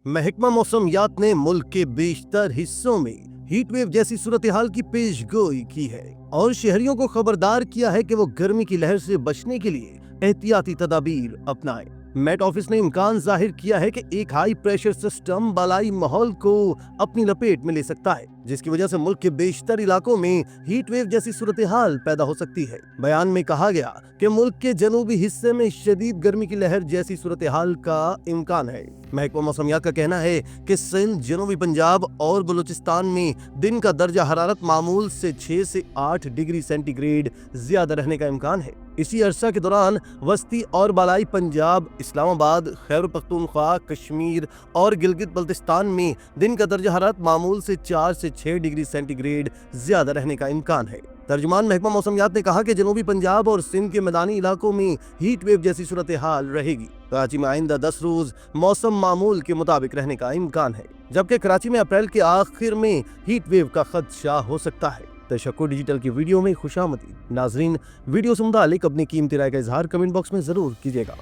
महकमा मौसमियात ने मुल्क के बेशतर हिस्सों में हीट वेव जैसी सूरत हाल की पेशगोई की है और शहरियों को खबरदार किया है कि वो गर्मी की लहर से बचने के लिए एहतियाती तदाबीर अपनाएं। मेट ऑफिस ने इम्कान जाहिर किया है कि एक हाई प्रेशर सिस्टम बालाई माहौल को अपनी लपेट में ले सकता है, जिसकी वजह से मुल्क के बेशतर इलाकों में हीट वेव जैसी सूरत हाल पैदा हो सकती है। बयान में कहा गया कि मुल्क के जनूबी हिस्से में शदीद गर्मी की लहर जैसी सूरत हाल का इम्कान है। महकमा मौसमियात का कहना है कि सिंध, जनूबी पंजाब और बलूचिस्तान में दिन का दर्जा हरारत मामूल से 6 से 8 डिग्री सेंटीग्रेड ज्यादा रहने का इम्कान है। इसी अरसा के दौरान वस्ती और बालाई पंजाब, इस्लामाबाद, खैबर पख्तूनख्वा, कश्मीर और गिलगित बल्तिस्तान में दिन का दर्जा हरारत मामूल से 4 से 6 डिग्री सेंटीग्रेड ज्यादा रहने का इम्कान है। तर्जुमान महकमा मौसमियात ने कहा कि जनूबी पंजाब और सिंध के मैदानी इलाकों में हीट वेव जैसी सूरत हाल रहेगी। कराची में आइंदा 10 रोज मौसम मामूल के मुताबिक रहने का इम्कान है, जबकि कराची में अप्रैल के आखिर में हीट वेव का खदशा हो सकता है। तशक्कुर डिजिटल की वीडियो में खुशामदीद। नाजरीन, वीडियो से मुतालिक अपनी कीमती राय का इजहार कमेंट बॉक्स में जरूर कीजिएगा।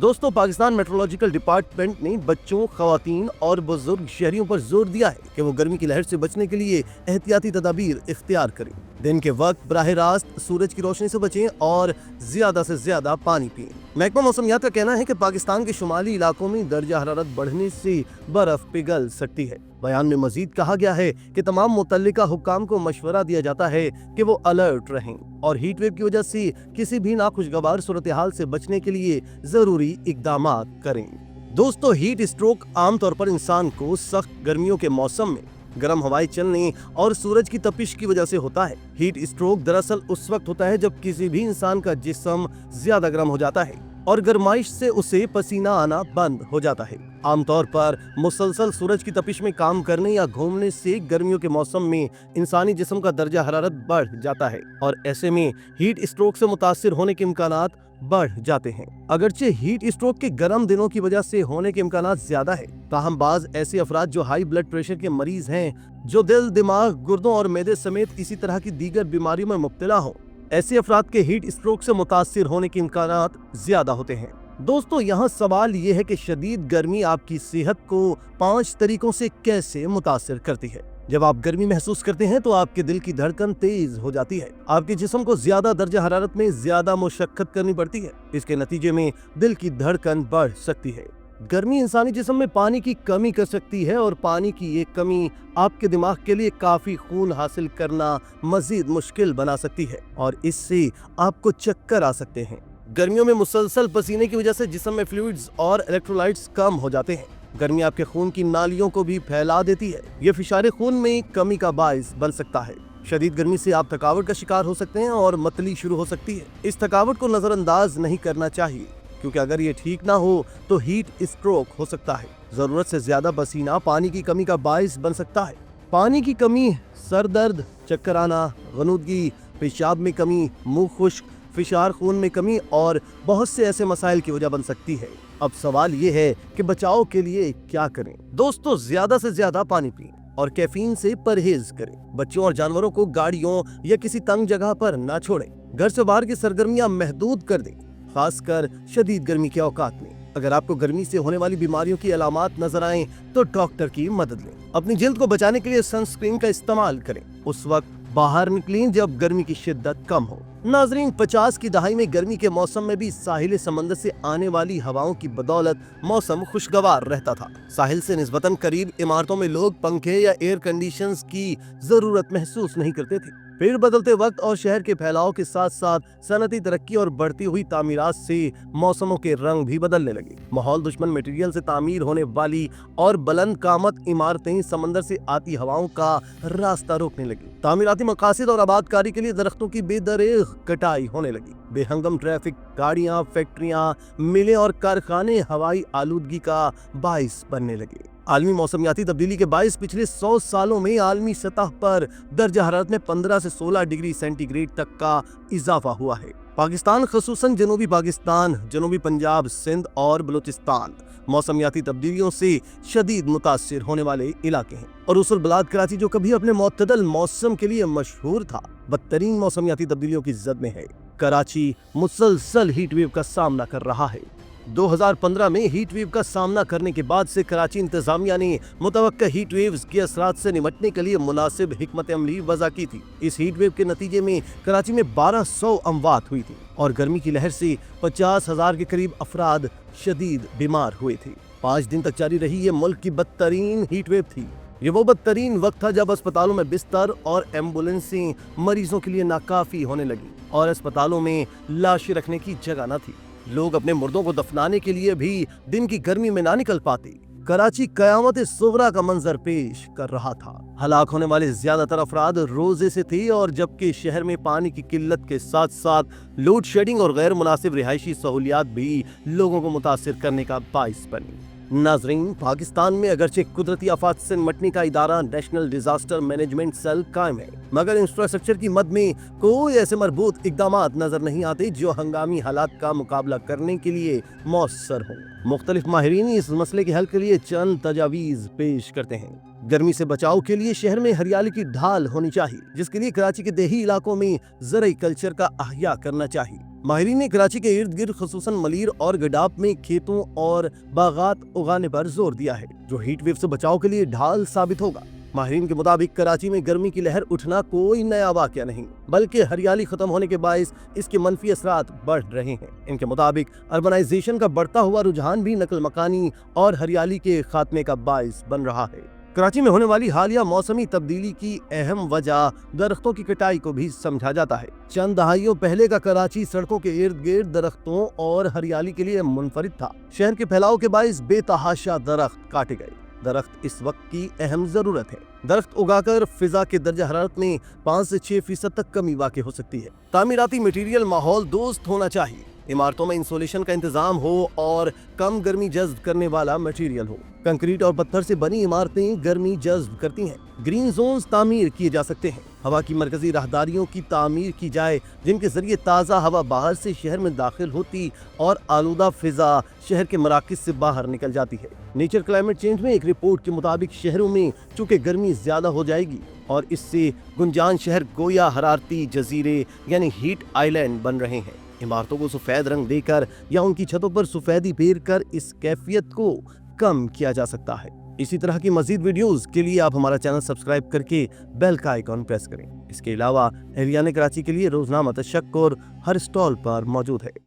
दोस्तों, पाकिस्तान मेट्रोलॉजिकल डिपार्टमेंट ने बच्चों, खवातीन और बुजुर्ग शहरियों पर जोर दिया है कि वो गर्मी की लहर से बचने के लिए एहतियाती तदाबीर इख्तियार करें। दिन के वक्त बराह रास्त सूरज की रोशनी से बचें और ज्यादा से ज्यादा पानी पिएं। महकमा मौसमियात का कहना है कि पाकिस्तान के शुमाली इलाकों में दर्जा हरारत बढ़ने से बर्फ पिघल सकती है। बयान में मजीद कहा गया है कि तमाम मुतल्लिका हुक्काम को मशवरा दिया जाता है कि वो अलर्ट रहें और हीट वेव की वजह से किसी भी नाखुशगवार सूरत हाल से बचने के लिए जरूरी इकदामात करें। दोस्तों, हीट स्ट्रोक आमतौर पर इंसान को सख्त गर्मियों के मौसम में गर्म हवाएं चलने और सूरज की तपिश की वजह से होता है। हीट स्ट्रोक दरअसल उस वक्त होता है जब किसी भी इंसान का जिस्म ज्यादा गर्म हो जाता है और गर्माइश से उसे पसीना आना बंद हो जाता है। आमतौर पर मुसलसल सूरज की तपिश में काम करने या घूमने से गर्मियों के मौसम में इंसानी जिस्म का दर्जा हरारत बढ़ जाता है और ऐसे में हीट स्ट्रोक से मुतासिर होने के इम्कानात बढ़ जाते हैं। अगरचे हीट स्ट्रोक के गर्म दिनों की वजह से होने के इम्कानात ज्यादा है, ताहम बाज ऐसे अफराद जो हाई ब्लड प्रेशर के मरीज हैं, जो दिल, दिमाग, गुर्दों और मैदे समेत इसी तरह की दीगर बीमारियों में मुब्तला हों, ऐसे अफराद के हीट स्ट्रोक से मुतासिर होने के इम्कानात ज्यादा होते हैं। दोस्तों, यहाँ सवाल ये है कि शदीद गर्मी आपकी सेहत को 5 तरीकों से कैसे मुतासिर करती है। जब आप गर्मी महसूस करते हैं तो आपके दिल की धड़कन तेज हो जाती है, आपके जिस्म को ज्यादा दर्जा हरारत में ज्यादा मुशक्कत करनी पड़ती है। इसके नतीजे में दिल की धड़कन बढ़ सकती है। गर्मी इंसानी जिस्म में पानी की कमी कर सकती है और पानी की ये कमी आपके दिमाग के लिए काफी खून हासिल करना मजीद मुश्किल बना सकती है और इससे आपको चक्कर आ सकते हैं। गर्मियों में मुसलसल पसीने की वजह से जिस्म में फ्लूइड्स और इलेक्ट्रोलाइट्स कम हो जाते हैं। गर्मी आपके खून की नालियों को भी फैला देती है। ये फिशारे खून में कमी का बाइस बन सकता है। शदीद गर्मी से आप थकावट का शिकार हो सकते हैं और मतली शुरू हो सकती है। इस थकावट को नजरअंदाज नहीं करना चाहिए, क्योंकि अगर ये ठीक ना हो तो हीट स्ट्रोक हो सकता है। जरूरत से ज्यादा पसीना पानी की कमी का बाइस बन सकता है। पानी की कमी सर दर्द, चक्कर आना, गनुदगी, पेशाब में कमी, मुंह खुश्क, फिशार खून में कमी और बहुत से ऐसे मसाइल की वजह बन सकती है। अब सवाल ये है कि बचाव के लिए क्या करें। दोस्तों, ज्यादा से ज्यादा पानी पिएं और कैफीन से परहेज करें। बच्चों और जानवरों को गाड़ियों या किसी तंग जगह पर न छोड़ें। घर से बाहर की सरगर्मियां महदूद कर दें, खासकर शदीद गर्मी के औकात में। अगर आपको गर्मी से होने वाली बीमारियों की अलामात नजर आएं तो डॉक्टर की मदद लें। अपनी जिल्द को बचाने के लिए सनस्क्रीन का इस्तेमाल करें। उस वक्त बाहर निकलें जब गर्मी की शिद्दत कम हो। नाजरीन, 50 की दहाई में गर्मी के मौसम में भी साहिल समंदर से आने वाली हवाओं की बदौलत मौसम खुशगवार रहता था। साहिल से निस्बतन करीब इमारतों में लोग पंखे या एयर कंडीशंस की जरूरत महसूस नहीं करते थे। फिर बदलते वक्त और शहर के फैलाव के साथ साथ सनती तरक्की और बढ़ती हुई तामीरात से मौसमों के रंग भी बदलने लगे। माहौल दुश्मन मटेरियल से तामीर होने वाली और बुलंद कामत इमारतें समंदर से आती हवाओं का रास्ता रोकने लगी। तामीराती मकासद और आबादकारी के लिए दरख्तों की बेदरेग कटाई होने लगी। बेहंगम ट्रैफिक, गाड़ियां, फैक्ट्रियां, मिलें और कारखाने हवाई आलूदगी का बाइस बनने लगे। عالمی موسمیاتی تبدیلی کے باعث پچھلے 100 سالوں میں عالمی سطح پر درجہ حرارت میں 15 سے 16 ڈگری سینٹی گریڈ تک کا اضافہ ہوا ہے۔ پاکستان خصوصاً جنوبی پاکستان، جنوبی پنجاب، سندھ اور بلوچستان موسمیاتی تبدیلیوں سے شدید متاثر ہونے والے علاقے ہیں، اور اس البلاد کراچی جو کبھی اپنے معتدل موسم کے لیے مشہور تھا، بدترین موسمیاتی تبدیلیوں کی زد میں ہے۔ کراچی مسلسل ہیٹ ویو کا سامنا کر رہا ہے۔ 2015 میں ہیٹ ویو کا سامنا کرنے کے بعد سے کراچی انتظامیہ نے متوقع ہیٹ ویوز کے اثرات سے نمٹنے کے لیے مناسب حکمت عملی وضع کی تھی۔ اس ہیٹ ویو کے نتیجے میں کراچی میں 1200 اموات ہوئی تھی اور گرمی کی لہر سے 50,000 کے قریب افراد شدید بیمار ہوئے تھے۔ 5 دن تک جاری رہی یہ ملک کی بدترین ہیٹ ویو تھی۔ یہ وہ بدترین وقت تھا جب اسپتالوں میں بستر اور ایمبولینسیں مریضوں کے لیے ناکافی ہونے لگی اور اسپتالوں میں لاشیں رکھنے کی جگہ نہ تھی۔ لوگ اپنے مردوں کو دفنانے کے لیے بھی دن کی گرمی میں نہ نکل پاتے۔ کراچی قیامت صغریٰ کا منظر پیش کر رہا تھا۔ ہلاک ہونے والے زیادہ تر افراد روزے سے تھے، اور جبکہ شہر میں پانی کی قلت کے ساتھ ساتھ لوڈ شیڈنگ اور غیر مناسب رہائشی سہولیات بھی لوگوں کو متاثر کرنے کا باعث بنی۔ ناظرین، پاکستان میں اگرچہ قدرتی آفات سے نمٹنے کا ادارہ نیشنل ڈیزاسٹر مینجمنٹ سیل قائم ہے، مگر انفراسٹرکچر کی مد میں کوئی ایسے مربوط اقدامات نظر نہیں آتے جو ہنگامی حالات کا مقابلہ کرنے کے لیے مؤثر ہوں۔ مختلف ماہرین اس مسئلے کے حل کے لیے چند تجاویز پیش کرتے ہیں۔ گرمی سے بچاؤ کے لیے شہر میں ہریالی کی ڈھال ہونی چاہیے، جس کے لیے کراچی کے دیہی علاقوں میں زرعی کلچر کا احیاء کرنا چاہیے۔ ماہرین نے کراچی کے ارد گرد خصوصاً ملیر اور گڈاپ میں کھیتوں اور باغات اگانے پر زور دیا ہے، جو ہیٹ ویو سے بچاؤ کے لیے ڈھال ثابت ہوگا۔ ماہرین کے مطابق کراچی میں گرمی کی لہر اٹھنا کوئی نیا واقعہ نہیں، بلکہ ہریالی ختم ہونے کے باعث اس کے منفی اثرات بڑھ رہے ہیں۔ ان کے مطابق اربنائزیشن کا بڑھتا ہوا رجحان بھی نقل مکانی اور ہریالی کے خاتمے کا باعث بن رہا ہے۔ کراچی میں ہونے والی حالیہ موسمی تبدیلی کی اہم وجہ درختوں کی کٹائی کو بھی سمجھا جاتا ہے۔ چند دہائیوں پہلے کا کراچی سڑکوں کے ارد گرد درختوں اور ہریالی کے لیے منفرد تھا۔ شہر کے پھیلاؤ کے باعث بے تحاشا درخت کاٹے گئے۔ درخت اس وقت کی اہم ضرورت ہے۔ درخت اگا کر فضا کے درجہ حرارت میں 5 سے 6% تک کمی واقع ہو سکتی ہے۔ تعمیراتی مٹیریل ماحول دوست ہونا چاہیے۔ عمارتوں میں انسولیشن کا انتظام ہو اور کم گرمی جذب کرنے والا مٹیریل ہو۔ کنکریٹ اور پتھر سے بنی عمارتیں گرمی جذب کرتی ہیں۔ گرین زونز تعمیر کیے جا سکتے ہیں۔ ہوا کی مرکزی راہداریوں کی تعمیر کی جائے، جن کے ذریعے تازہ ہوا باہر سے شہر میں داخل ہوتی اور آلودہ فضا شہر کے مراکز سے باہر نکل جاتی ہے۔ نیچر کلائمیٹ چینج میں ایک رپورٹ کے مطابق شہروں میں چونکہ گرمی زیادہ ہو جائے گی اور اس سے گنجان شہر گویا حرارتی جزیرے یعنی ہیٹ آئی لینڈ بن رہے ہیں۔ عمارتوں کو سفید رنگ دے کر یا ان کی چھتوں پر سفیدی پھیر کر اس کیفیت کو کم کیا جا سکتا ہے۔ اسی طرح کی مزید ویڈیوز کے لیے آپ ہمارا چینل سبسکرائب کر کے بیل کا آئیکن پریس کریں۔ اس کے علاوہ اہلیان کراچی کے لیے روزنامہ تشکر ہر سٹال پر موجود ہے۔